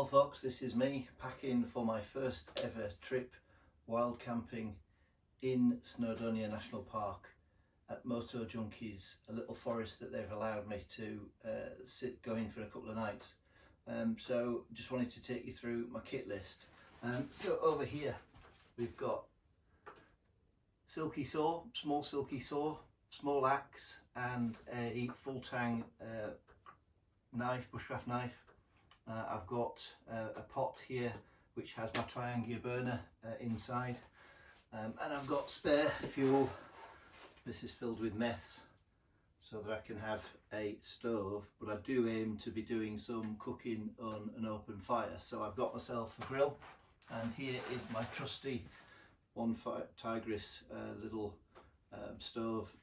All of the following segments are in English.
Well folks, this is me packing for my first ever trip wild camping in Snowdonia National Park at Moto Junkies, a little forest that they've allowed me to go in for a couple of nights. So just wanted to take you through my kit list. So over here we've got silky saw, small silky saw, small axe and a full tang knife, bushcraft knife. I've got a pot here which has my triangular burner inside, and I've got spare fuel. This is filled with meths so that I can have a stove, but I do aim to be doing some cooking on an open fire. So I've got myself a grill, and here is my trusty One Tigris little stove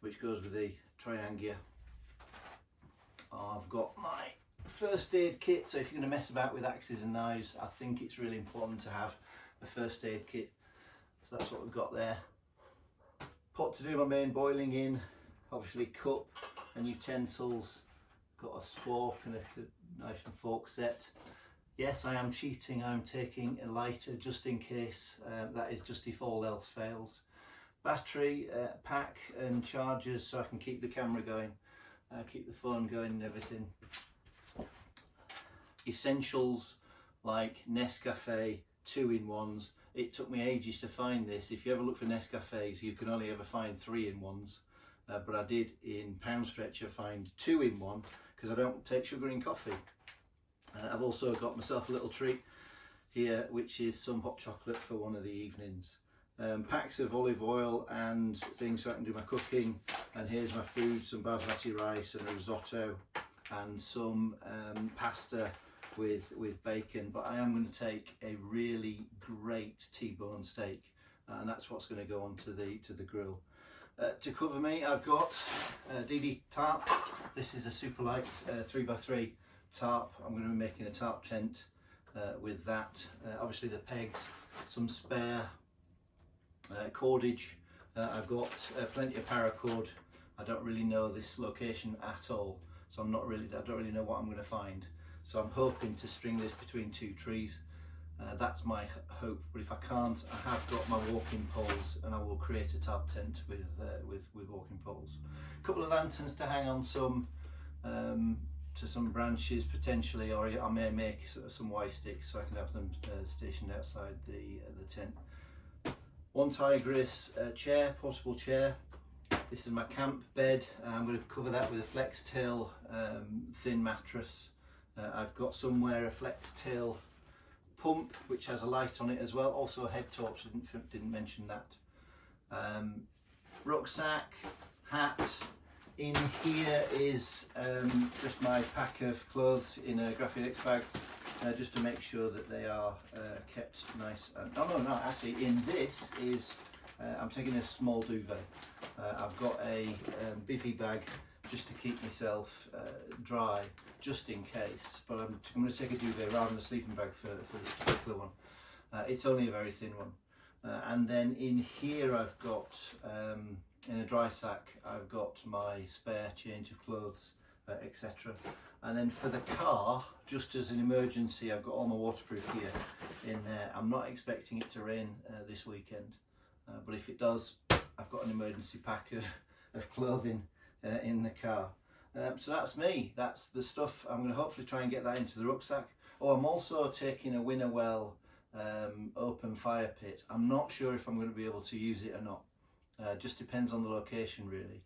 which goes with the triangular. I've got my first aid kit, so if you're going to mess about with axes and knives, I think it's really important to have a first aid kit. So that's what we've got there. Pot to do my main boiling in, obviously cup and utensils, got a spork and a knife and fork set. Yes, I am cheating, I'm taking a lighter just in case, that is just if all else fails. Battery pack and chargers so I can keep the camera going, keep the phone going and everything. Essentials like Nescafe 2-in-1s. It took me ages to find this. If you ever look for Nescafes, you can only ever find 3-in-1s, but I did in Pound Stretcher find 2-in-1 because I don't take sugar in coffee. I've also got myself a little treat here, which is some hot chocolate for one of the evenings. Packs of olive oil and things so I can do my cooking, and here's my food, some basmati rice and a risotto and some pasta with bacon, but I am going to take a really great T-bone steak, and that's what's going to go onto the grill. To cover me, I've got a DD tarp. This is a super light 3x3 tarp. I'm going to be making a tarp tent with that. Obviously the pegs, some spare cordage. I've got plenty of paracord. I don't really know this location at all, so I don't really know what I'm going to find. So I'm hoping to string this between two trees. That's my hope, but if I can't, I have got my walking poles and I will create a tarp tent with walking poles. A couple of lanterns to hang on some to some branches potentially, or I may make some Y sticks so I can have them stationed outside the tent. One Tigris chair, portable chair. This is my camp bed. I'm going to cover that with a flex tail thin mattress. I've got somewhere a flex tail pump which has a light on it as well, also a head torch, didn't mention that. Rucksack, hat. In here is just my pack of clothes in a Graphic X bag, just to make sure that they are kept nice. And no, actually in this is I'm taking a small duvet. I've got a bivvy bag just to keep myself dry, just in case, but I'm going to take a duvet rather than a sleeping bag for this particular one. It's only a very thin one. And then in here I've got, in a dry sack, I've got my spare change of clothes, etc. And then for the car, just as an emergency, I've got all my waterproof gear in there. I'm not expecting it to rain this weekend, but if it does, I've got an emergency pack of clothing in the car. So that's me, that's the stuff. I'm going to hopefully try and get that into the rucksack. Oh, I'm also taking a Winterwell open fire pit. I'm not sure if I'm going to be able to use it or not. Just depends on the location really.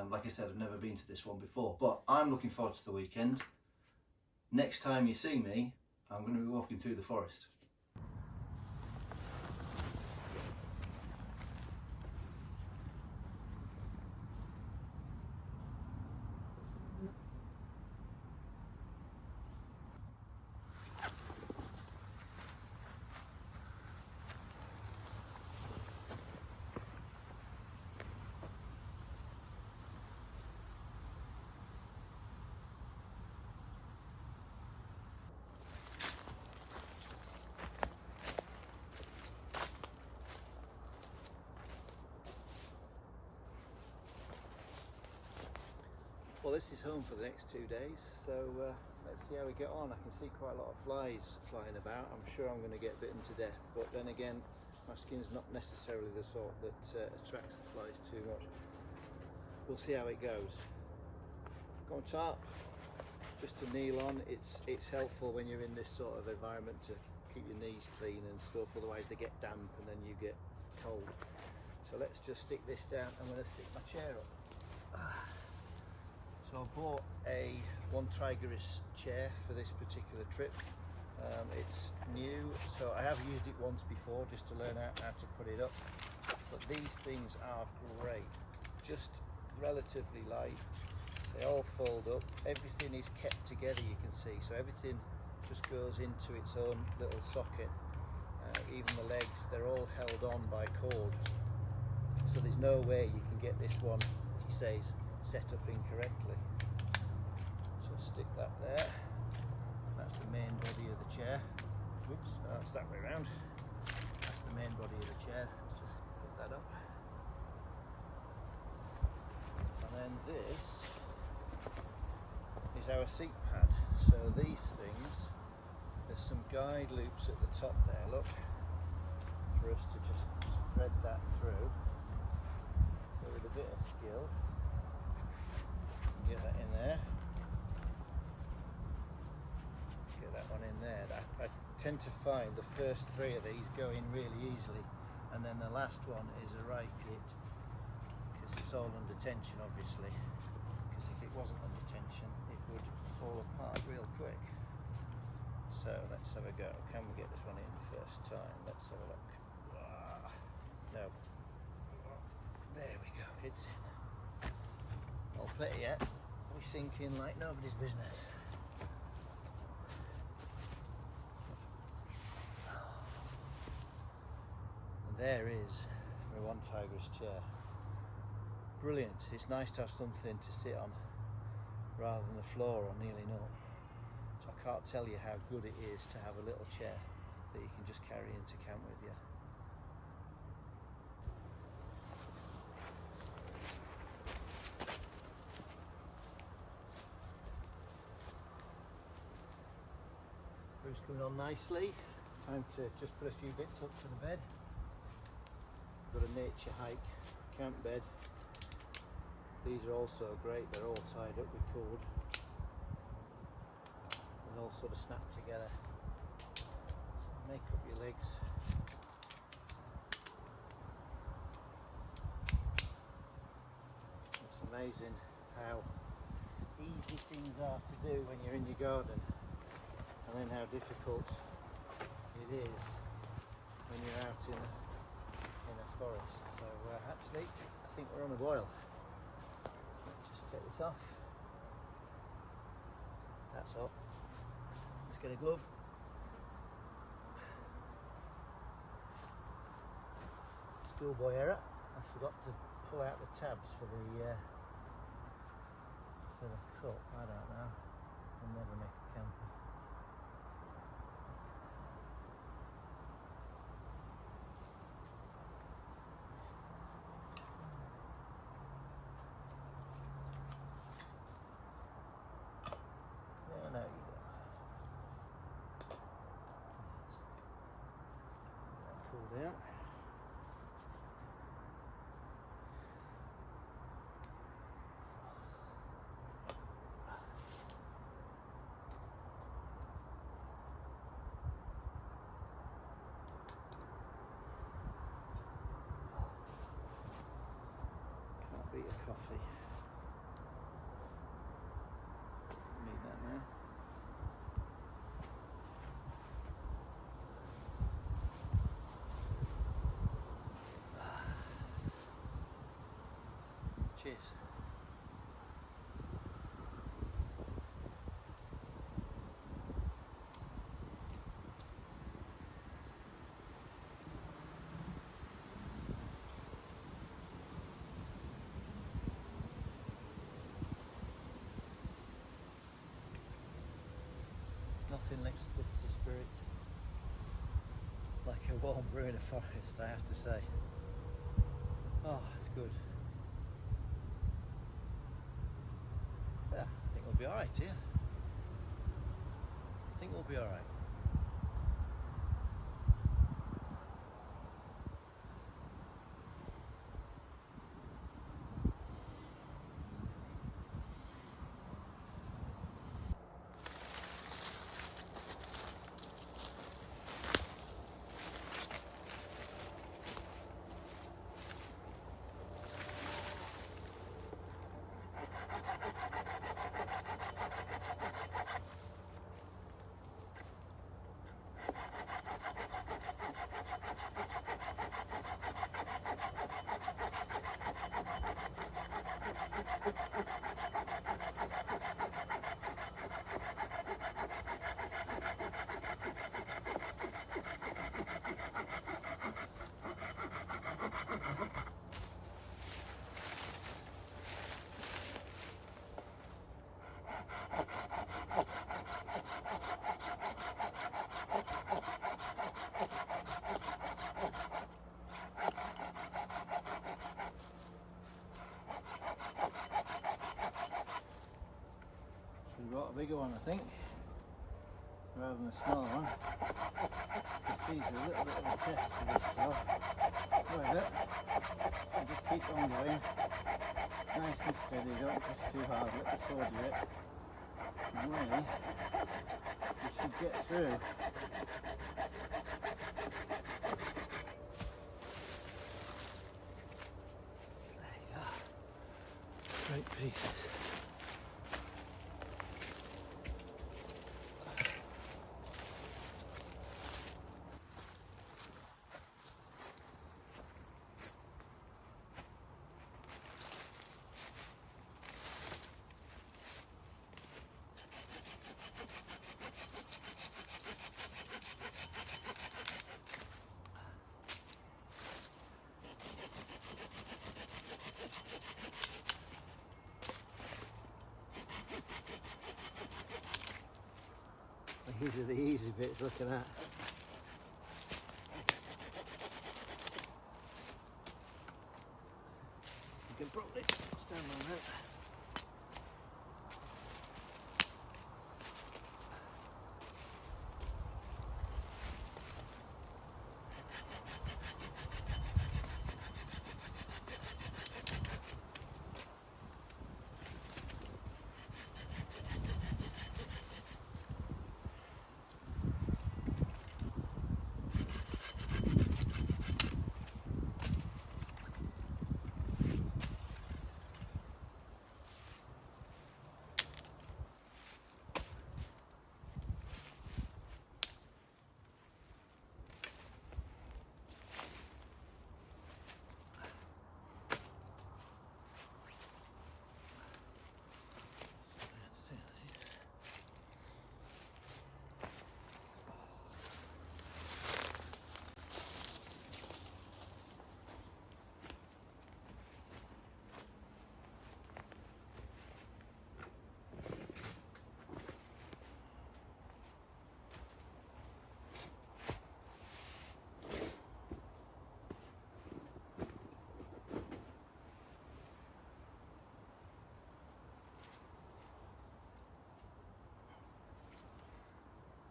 Like I said, I've never been to this one before, but I'm looking forward to the weekend. Next time you see me, I'm going to be walking through the forest. Well, this is home for the next 2 days, so let's see how we get on. I can see quite a lot of flies flying about. I'm sure I'm going to get bitten to death, but then again, my skin's not necessarily the sort that attracts the flies too much. We'll see how it goes. Go on top, just to kneel on. It's helpful when you're in this sort of environment to keep your knees clean and stuff, otherwise they get damp and then you get cold. So let's just stick this down. I'm going to stick my chair up. So I bought a one Tigerist chair for this particular trip. It's new, so I have used it once before just to learn how to put it up, but these things are great, just relatively light. They all fold up, everything is kept together, you can see, so everything just goes into its own little socket. Even the legs, they're all held on by cord, so there's no way you can get this one, he says, set up incorrectly. So stick that there. That's the main body of the chair. Whoops, no, it's that way around. That's the main body of the chair. Let's just put that up. And then this is our seat pad. So these things, there's some guide loops at the top there, look, for us to just thread that through. So with a bit of skill, get that in there. Get that one in there. I tend to find the first three of these go in really easily, and then the last one is a right git, because it's all under tension obviously, because if it wasn't under tension it would fall apart real quick. So let's have a go. Can we get this one in the first time? Let's have a look. No. There we go, it's in. Not better yet, we sink in like nobody's business. And there is my one Tigerist chair. Brilliant, it's nice to have something to sit on rather than the floor or kneeling up. So I can't tell you how good it is to have a little chair that you can just carry into camp with you. Roof's coming on nicely. Time to just put a few bits up for the bed. Got a nature hike camp bed. These are also great, they're all tied up with cord and all sort of snap together. So make up your legs. It's amazing how easy things are to do when you're in your garden, and then how difficult it is when you're out in a forest. So actually, I think we're on a boil. Let's just take this off. That's up. Let's get a glove. Schoolboy error. I forgot to pull out the tabs for the cup. I don't know. I'll never make a camper. There you go. Cool down. Can't beat a coffee. Need that now. Cheers. Nothing lifts the spirits like a warm brew in a forest, I have to say. Oh, it's good. Yeah, I think we'll be alright here. We'll be all right. We've got a bigger one, I think, rather than a smaller one. These are a little bit of a test for this stuff. However, I just keep on going, nice and steady, don't push too hard, let the saw do it. And really, we should get through. There you go. Great pieces. These are the easy bits looking at. You can probably stand on that.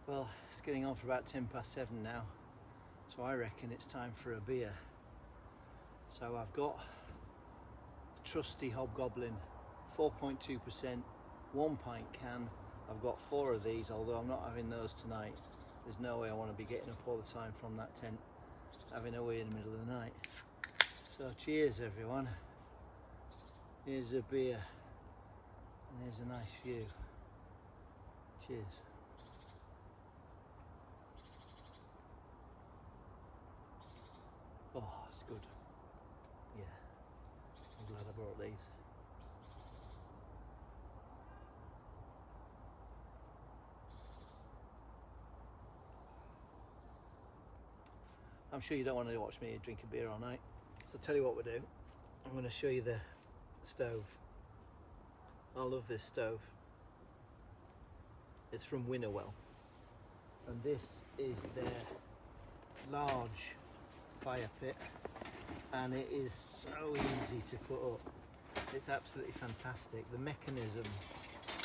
Well, it's getting on for about 7:10 now, so I reckon it's time for a beer. So I've got the trusty Hobgoblin 4.2% 1 pint can. I've got 4 of these, although I'm not having those tonight. There's no way I want to be getting up all the time from that tent, having a wee in the middle of the night. So cheers everyone. Here's a beer, and here's a nice view. Cheers. Oh, it's good. Yeah, I'm glad I brought these. I'm sure you don't want to watch me drink a beer all night, so I'll tell you what we'll do. I'm going to show you the stove. I love this stove. It's from Winterwell, and this is their large fire pit, and it is so easy to put up. It's absolutely fantastic. The mechanism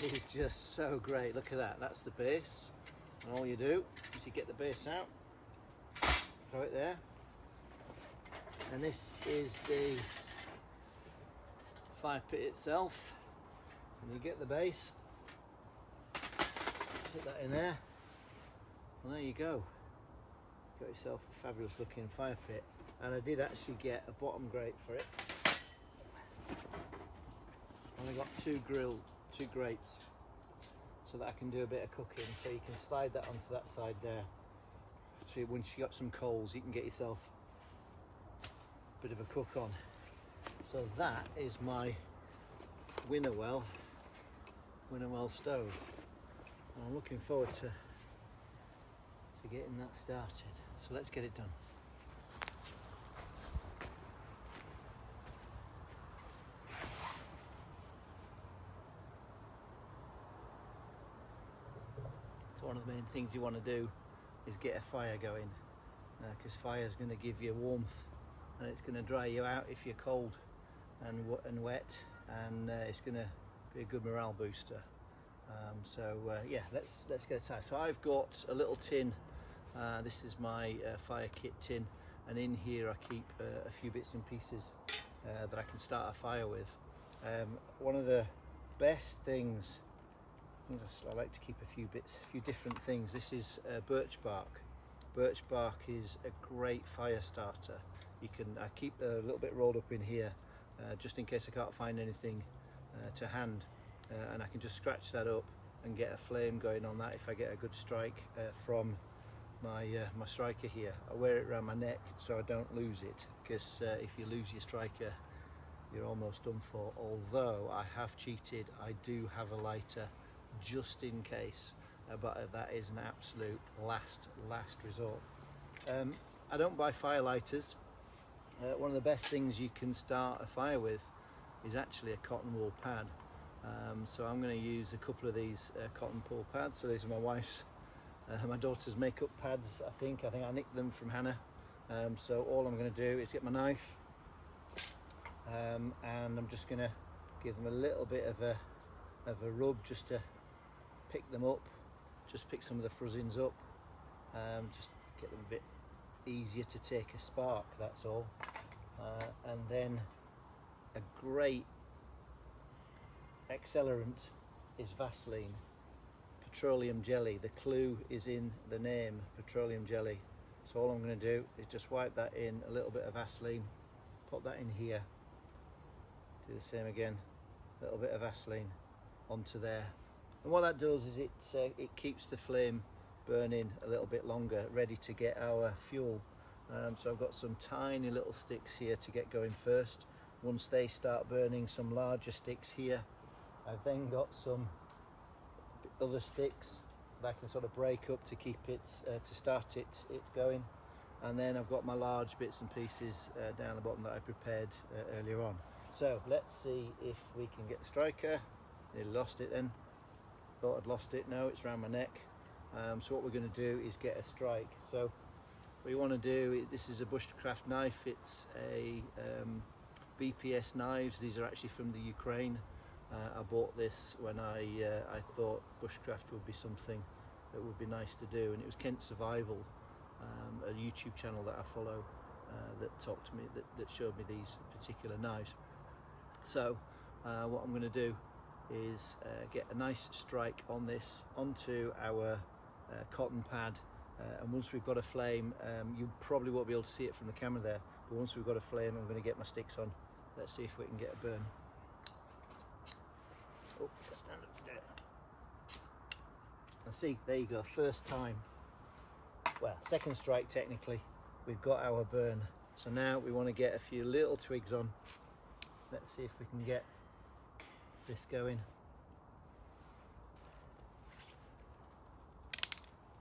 is just so great. Look at that, that's the base, And all you do is you get the base out, throw it there, and this is the fire pit itself. And you get the base, put that in there, and there you go. Got yourself a fabulous looking fire pit. And I did actually get a bottom grate for it. And I got two grates so that I can do a bit of cooking. So you can slide that onto that side there. So once you got some coals, you can get yourself a bit of a cook on. So that is my Winterwell stove. And I'm looking forward to getting that started. So let's get it done. So one of the main things you want to do is get a fire going, because fire is going to give you warmth, and it's going to dry you out if you're cold and wet, and it's going to be a good morale booster. Yeah, let's get it started. So I've got a little tin. This is my fire kit tin, and in here I keep a few bits and pieces that I can start a fire with. One of the best things, I like to keep a few different things. This is birch bark. Birch bark is a great fire starter. I keep a little bit rolled up in here just in case I can't find anything to hand, and I can just scratch that up and get a flame going on that if I get a good strike from my striker here. I wear it around my neck so I don't lose it, because if you lose your striker, you're almost done for. Although I have cheated, I do have a lighter just in case, but that is an absolute last resort. I don't buy fire lighters. One of the best things you can start a fire with is actually a cotton wool pad. So I'm going to use a couple of these cotton wool pads. So these are my daughter's makeup pads. I think I nicked them from Hannah. So all I'm going to do is get my knife, and I'm just going to give them a little bit of a rub just to pick them up, just pick some of the fuzzings up, just get them a bit easier to take a spark, that's all. And then a great accelerant is Vaseline, petroleum jelly. The clue is in the name, petroleum jelly. So all I'm going to do is just wipe that in, a little bit of Vaseline, put that in here, do the same again, a little bit of Vaseline onto there. And what that does is it keeps the flame burning a little bit longer, ready to get our fuel. So I've got some tiny little sticks here to get going first. Once they start burning, some larger sticks here. I've then got some other sticks that I can sort of break up to keep it, to start it going. And then I've got my large bits and pieces down the bottom that I prepared earlier on. So let's see if we can get the striker. Nearly lost it then. Thought I'd lost it. No, it's around my neck. So what we're going to do is get a strike. So what you want to do, this is a Bushcraft knife. It's a BPS knives. These are actually from the Ukraine. I bought this when I thought Bushcraft would be something that would be nice to do, and it was Kent Survival, a YouTube channel that I follow, that talked to me, that showed me these particular knives. So what I'm going to do is get a nice strike on this onto our cotton pad, and once we've got a flame, you probably won't be able to see it from the camera there, but once we've got a flame, I'm going to get my sticks on. Let's see if we can get a burn. Oh, let's stand up to do it. And see, there you go, first time, well, second strike technically, we've got our burn. So now we want to get a few little twigs on. Let's see if we can get this going.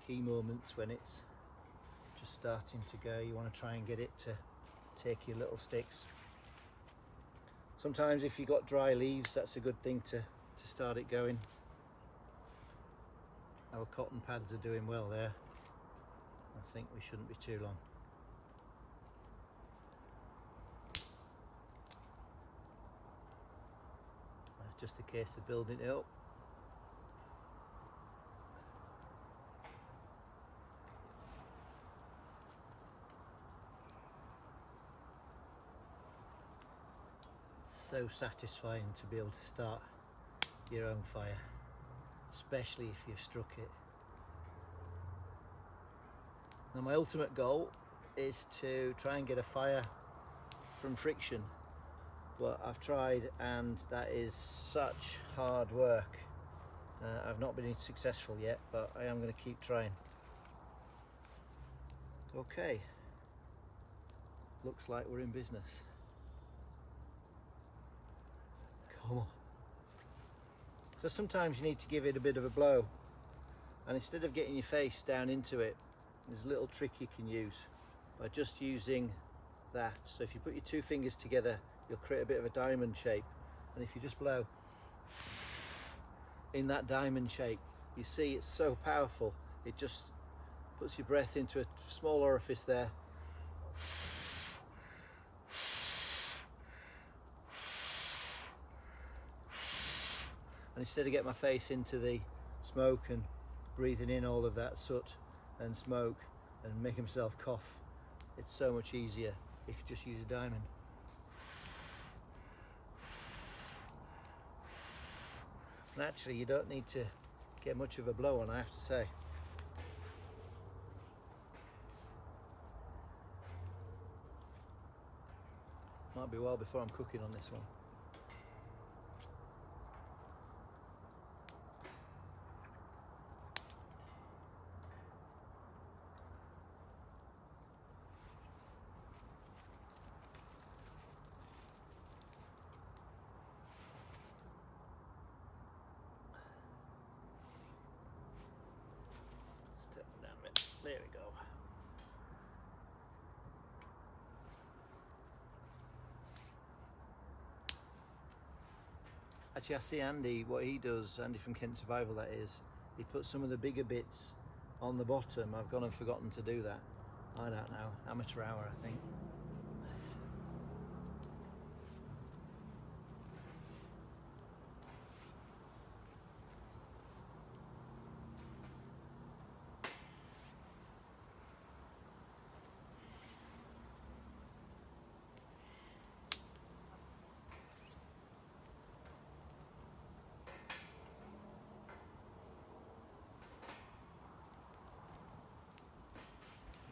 Key moments when it's just starting to go, you want to try and get it to take your little sticks. Sometimes if you've got dry leaves, that's a good thing to start it going. Our cotton pads are doing well there. I think we shouldn't be too long. Just a case of building it up. so satisfying to be able to start your own fire, especially if you've struck it. Now my ultimate goal is to try and get a fire from friction, but I've tried and that is such hard work. I've not been successful yet, but I am going to keep trying. Okay, looks like we're in business. Come on. So sometimes you need to give it a bit of a blow, and instead of getting your face down into it, there's a little trick you can use by just using that. So if you put your two fingers together, you'll create a bit of a diamond shape, and if you just blow in that diamond shape, you see it's so powerful. It just puts your breath into a small orifice there, and instead of getting my face into the smoke and breathing in all of that soot and smoke and making myself cough, it's so much easier if you just use a diamond. And actually you don't need to get much of a blow on, I have to say. Might be a while before I'm cooking on this one. Step down a bit. There we go. Actually, I see Andy, what he does, Andy from Kent Survival that is, he puts some of the bigger bits on the bottom. I've gone and forgotten to do that. I don't know, amateur hour I think.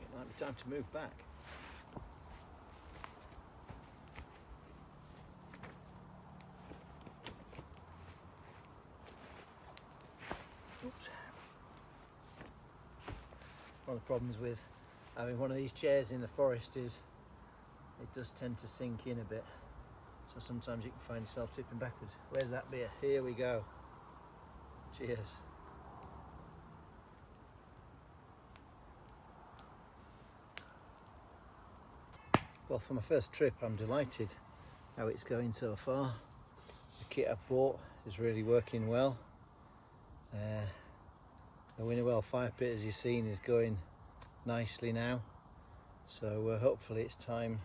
It might be time to move back. Oops. One of the problems with having one of these chairs in the forest is it does tend to sink in a bit, so sometimes you can find yourself tipping backwards. Where's that beer? Here we go. Cheers. Well, for my first trip I'm delighted how it's going so far. The kit I've bought is really working well. The Winterwell fire pit, as you've seen, is going nicely now, so hopefully it's time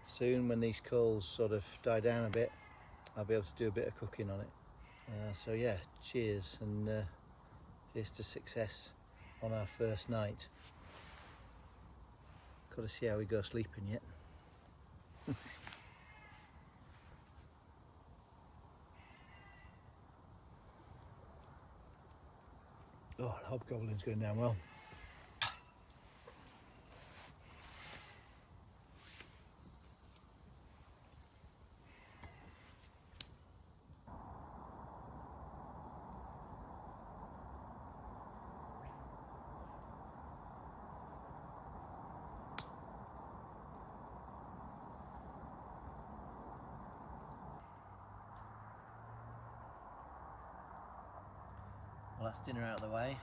soon when these coals sort of die down a bit, I'll be able to do a bit of cooking on it. So yeah, cheers, and here's to success on our first night. Got to see how we go sleeping yet. Oh, the hobgoblin's going down well. Well, that's dinner out of the way.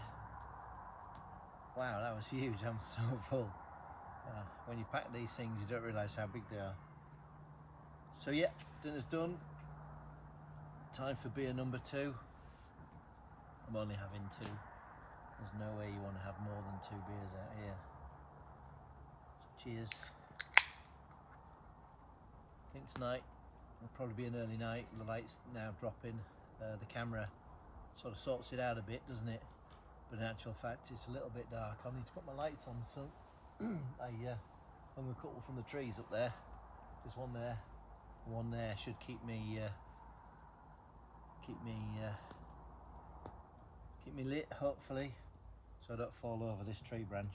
Wow, that was huge. I'm so full. When you pack these things, you don't realise how big they are. So yeah, dinner's done. Time for beer number 2. I'm only having 2. There's no way you want to have more than 2 beers out here. So cheers. I think tonight will probably be an early night. The light's now dropping. The camera sort of sorts it out a bit, doesn't it? But in actual fact, it's a little bit dark. I'll need to put my lights on. So I hung a couple from the trees up there. There's one there, One there should keep me lit, hopefully, so I don't fall over this tree branch.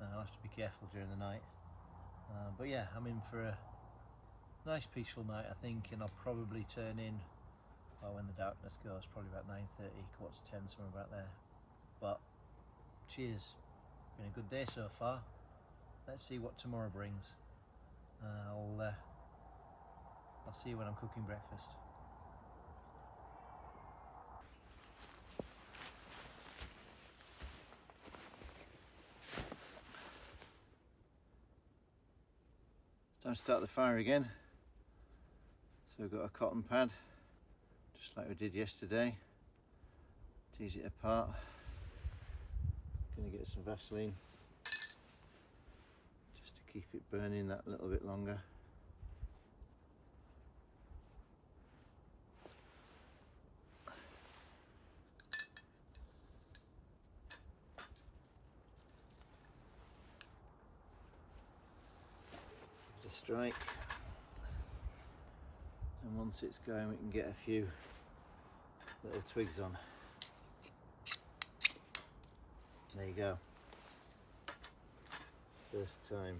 I'll have to be careful during the night. But yeah, I'm in for a nice peaceful night, I think, and I'll probably turn in when the darkness goes, probably about 9:30, 9:45, somewhere about there. But cheers, been a good day so far. Let's see what tomorrow brings. I'll see you when I'm cooking breakfast. Time to start the fire again. So we've got a cotton pad, just like we did yesterday. Tease it apart. Gonna get some Vaseline just to keep it burning that little bit longer. Just strike, and once it's going we can get a few little twigs on. There you go. First time.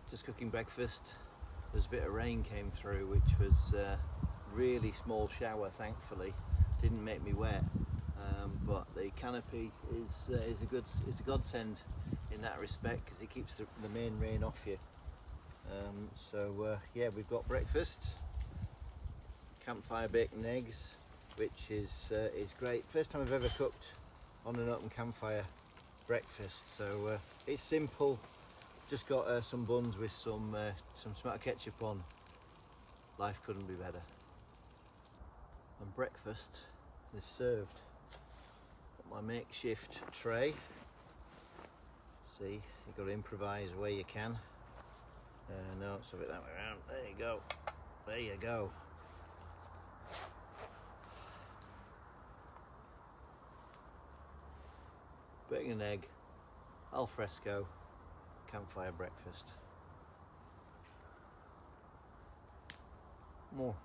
Just cooking breakfast. There's a bit of rain came through, which was really small shower, thankfully. Didn't make me wet, but the canopy is a godsend in that respect, because it keeps the main rain off you. Yeah, we've got breakfast, campfire bacon and eggs, which is great. First time I've ever cooked on an open campfire breakfast, so it's simple. Just got some buns with some tomato ketchup on. Life couldn't be better. And breakfast is served. Got my makeshift tray. See, you've got to improvise where you can. No, it's a bit that way around. There you go. There you go. Bacon and egg, al fresco, campfire breakfast. More.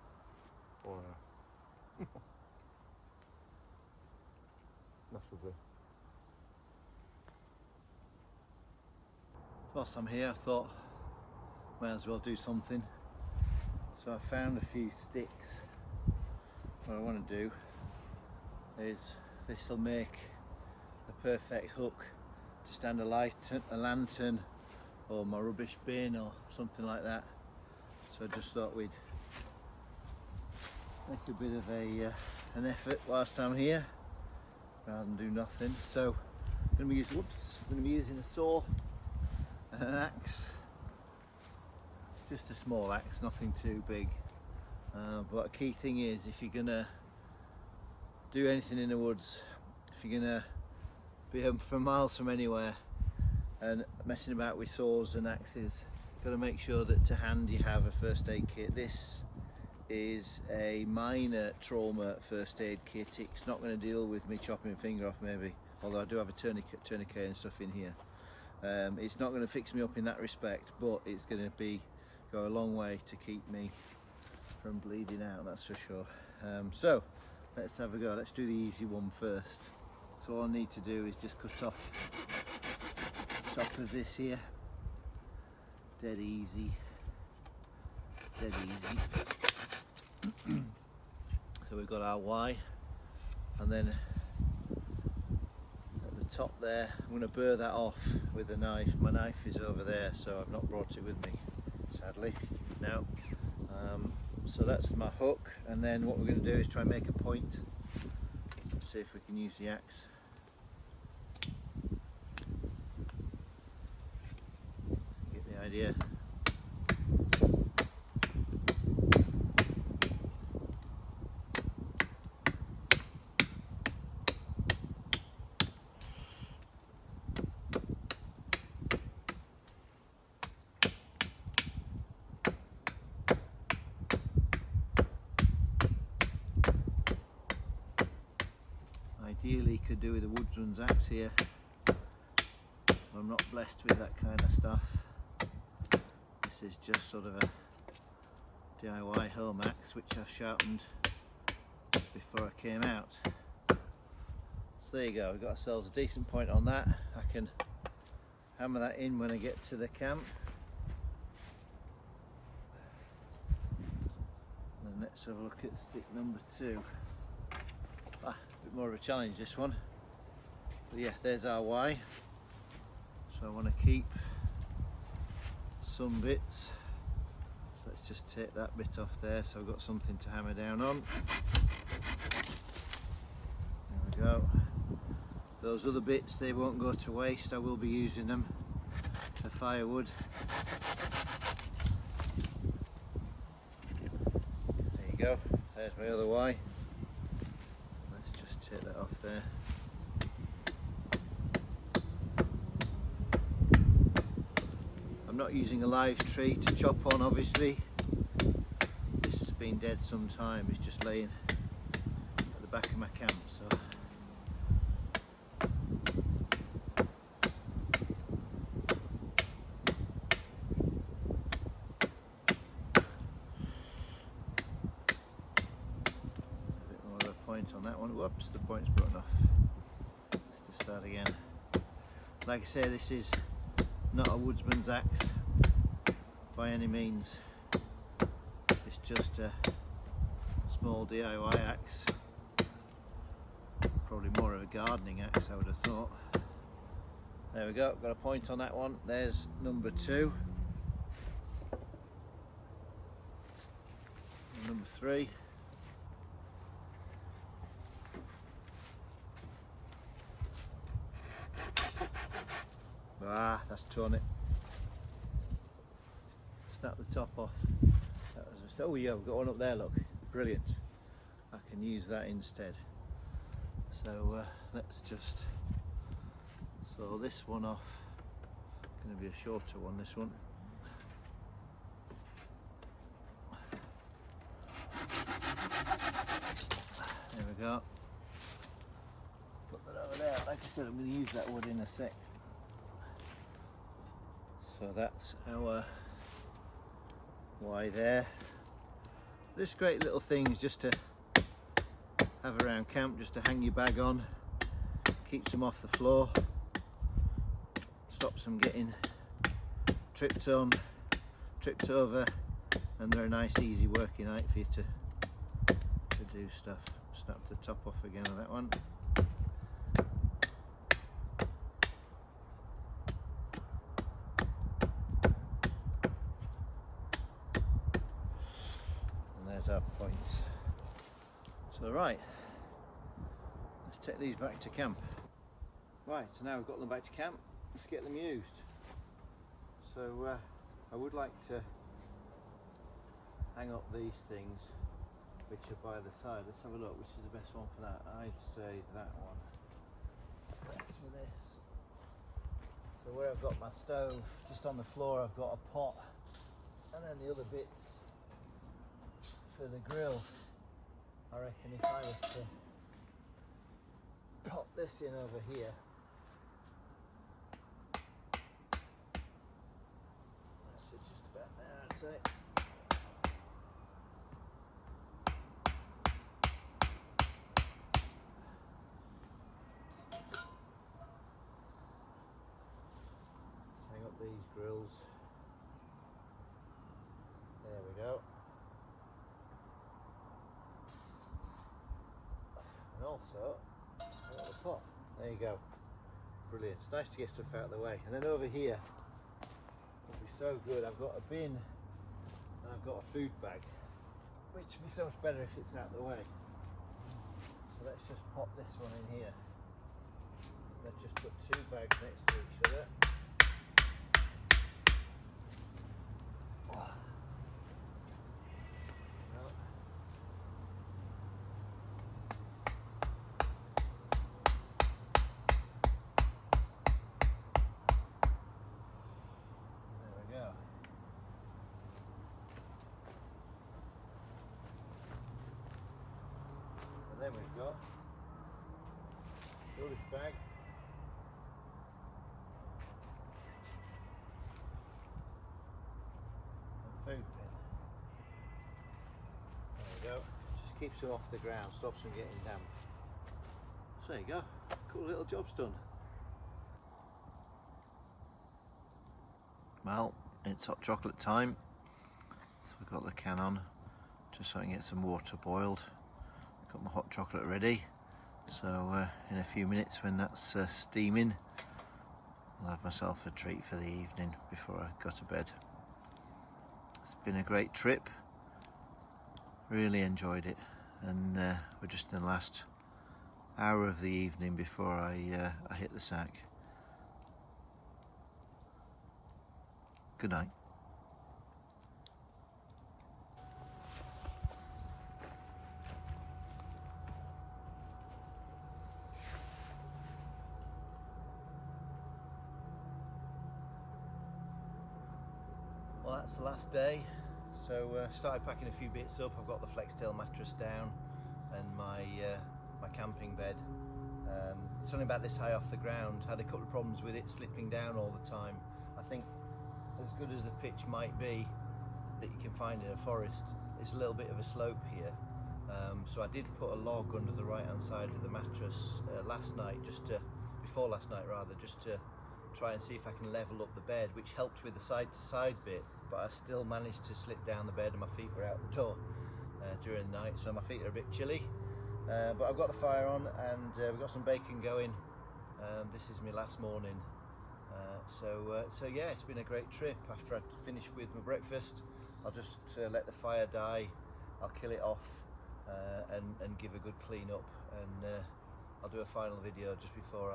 Massively. Whilst I'm here, I thought might as well do something. So I found a few sticks. What I want to do is, this will make a perfect hook to stand a lantern or my rubbish bin or something like that. so I just thought we'd make a bit of an effort whilst I'm here rather than do nothing. So I'm going to be using a saw and an axe, just a small axe, nothing too big. But a key thing is, if you're going to do anything in the woods, if you're going to be from miles from anywhere and messing about with saws and axes, got to make sure that to hand you have a first aid kit. This is a minor trauma first aid kit. It's not going to deal with me chopping my finger off maybe, although I do have a tourniquet and stuff in here. It's not going to fix me up in that respect, but it's going to go a long way to keep me from bleeding out, that's for sure. So let's have a go. Let's do the easy one first. So all I need to do is just cut off the top of this here. Dead easy, dead easy. So we've got our Y, and then at the top there I'm going to burr that off with a knife. My knife is over there, so I've not brought it with me, sadly. Now, so that's my hook, and then what we're going to do is try and make a point. Let's see if we can use the axe. Get the idea. Ideally could do with a woodsman's axe here, but I'm not blessed with that kind of stuff. This is just sort of a DIY home axe which I've sharpened before I came out. So there you go, we've got ourselves a decent point on that. I can hammer that in when I get to the camp. And let's have a look at stick number 2. A bit more of a challenge, this one. But yeah, there's our Y. So I want to keep some bits. So let's just take that bit off there, so I've got something to hammer down on. There we go. Those other bits, they won't go to waste. I will be using them for firewood. There you go. There's my other Y. Take that off there. I'm not using a live tree to chop on, obviously. This has been dead some time. It's just laying at the back of my camp, so on that one. Whoops, the point's broken off. Let's just start again. Like I say, this is not a woodsman's axe by any means. It's just a small DIY axe. Probably more of a gardening axe, I would have thought. There we go, got a point on that one. There's number 2. And number 3. Ah, that's torn it. Snap the top off. That was a mistake. Oh yeah, we've got one up there, look. Brilliant. I can use that instead. So let's just saw this one off. Going to be a shorter one, this one. There we go. Put that over there. Like I said, I'm going to use that wood in a sec. So that's our Y there. Just great little things just to have around camp, just to hang your bag on, keeps them off the floor, stops them getting tripped over, and they're a nice easy working height for you to do stuff. Snap the top off again on that one. Right, let's take these back to camp. Right, so now we've got them back to camp, let's get them used. So I would like to hang up these things which are by the side. Let's have a look, which is the best one for that? I'd say that one. Best for this. So where I've got my stove, just on the floor I've got a pot, and then the other bits for the grill. I reckon if I was to pop this in over here, that's it, just about there I'd say. Hang up these grills. There we go. And also, hang up the pot. There you go. Brilliant. It's nice to get stuff out of the way. And then over here, it'll be so good. I've got a bin and I've got a food bag, which would be so much better if it's out of the way. So let's just pop this one in here. Let's just put two bags next to each other. And then we've got storage bag, and food bin. There we go. Just keeps them off the ground, stops them getting damp. So there you go. Cool little job's done. Well, it's hot chocolate time. So I've got the can on, just so I can get some water boiled. Got my hot chocolate ready, so in a few minutes when that's steaming, I'll have myself a treat for the evening before I go to bed. It's been a great trip, really enjoyed it, and we're just in the last hour of the evening before I hit the sack. Good night. Well, that's the last day, so started packing a few bits up. I've got the Flextail mattress down and my camping bed. It's only about this high off the ground. Had a couple of problems with it slipping down all the time. I think as good as the pitch might be that you can find in a forest, it's a little bit of a slope here. So I did put a log under the right hand side of the mattress last night, before last night rather, just to try and see if I can level up the bed, which helped with the side to side bit, but I still managed to slip down the bed and my feet were out the door during the night, so my feet are a bit chilly. But I've got the fire on and we've got some bacon going. This is my last morning. So yeah, it's been a great trip. After I finish with my breakfast, I'll just let the fire die, I'll kill it off and give a good clean up, and I'll do a final video just before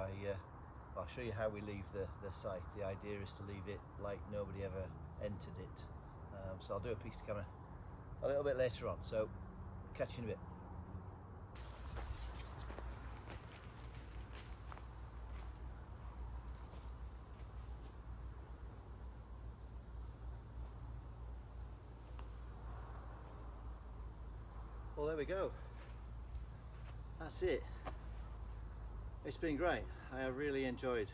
I'll show you how we leave the site. The idea is to leave it like nobody ever entered it. So I'll do a piece of camera a little bit later on, so catch you in a bit. Well, there we go. That's it. It's been great. I have really enjoyed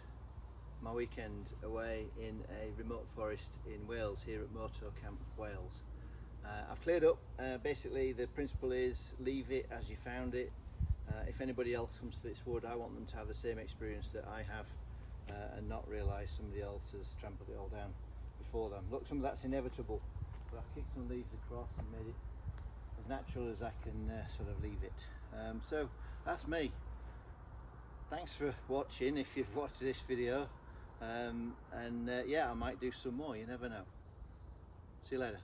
my weekend away in a remote forest in Wales, here at Moto Camp Wales. I've cleared up. Basically the principle is leave it as you found it. If anybody else comes to this wood, I want them to have the same experience that I have and not realise somebody else has trampled it all down before them. Look, some of that's inevitable, but I've kicked some leaves across and made it as natural as I can sort of leave it. So that's me. Thanks for watching if you've watched this video, and yeah, I might do some more, you never know. See you later.